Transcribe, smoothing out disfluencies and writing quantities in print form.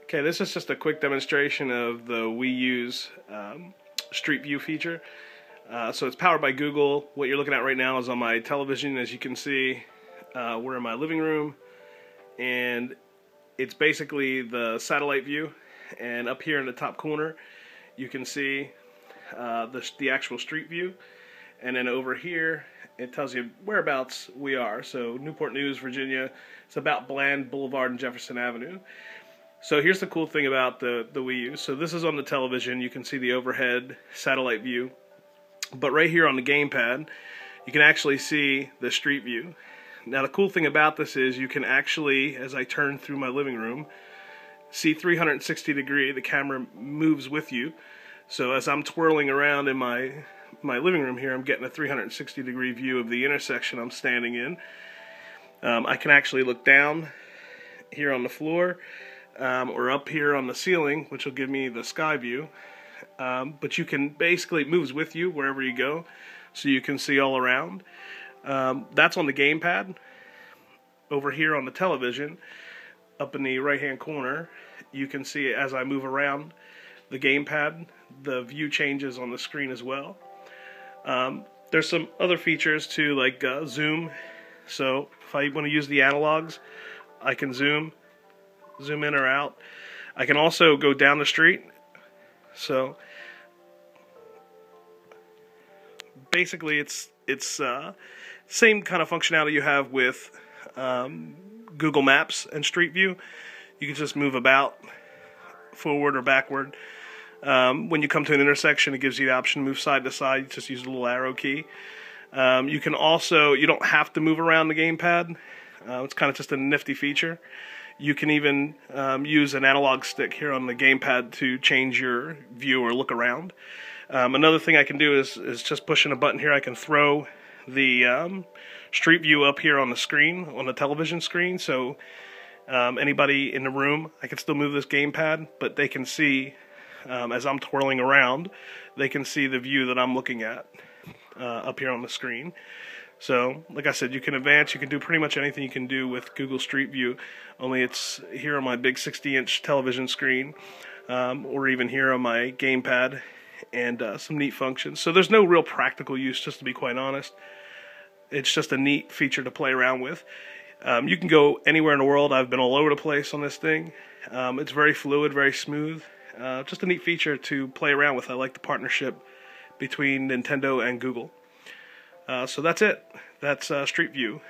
Okay, this is just a quick demonstration of the Wii U's Street View feature. So it's powered by Google. What you're looking at right now is on my television. As you can see, we're in my living room, and it's basically the satellite view. And up here in the top corner, you can see the actual street view. And then over here, it tells you whereabouts we are. So Newport News, Virginia. It's about Bland Boulevard and Jefferson Avenue. So here's the cool thing about the Wii U. So this is on the television. You can see the overhead satellite view. But right here on the gamepad, you can actually see the street view. Now the cool thing about this is you can actually, as I turn through my living room, see 360 degree. The camera moves with you. So as I'm twirling around in my living room here, I'm getting a 360 degree view of the intersection I'm standing in. I can actually look down here on the floor. Or up here on the ceiling, which will give me the sky view. But you can basically, it moves with you wherever you go, so you can see all around. That's on the gamepad. Over here on the television, up in the right-hand corner, you can see as I move around the gamepad, the view changes on the screen as well. There's some other features too, like zoom. So if I want to use the analogs, I can zoom in or out. I can also go down the street. So basically it's same kind of functionality you have with Google Maps and Street View. You can just move about forward or backward. When you come to an intersection, it gives you the option to move side to side. You just use a little arrow key. You can also, you don't have to move around the gamepad. It's kind of just a nifty feature. You can even use an analog stick here on the gamepad to change your view or look around. Another thing I can do is just pushing a button here. I can throw the street view up here on the screen, on the television screen. So anybody in the room, I can still move this gamepad, but they can see, as I'm twirling around, they can see the view that I'm looking at up here on the screen. So, like I said, you can advance, you can do pretty much anything you can do with Google Street View, only it's here on my big 60-inch television screen, or even here on my gamepad, and some neat functions. So there's no real practical use, just to be quite honest. It's just a neat feature to play around with. You can go anywhere in the world. I've been all over the place on this thing. It's very fluid, very smooth. Just a neat feature to play around with. I like the partnership between Nintendo and Google. So that's it. That's Street View.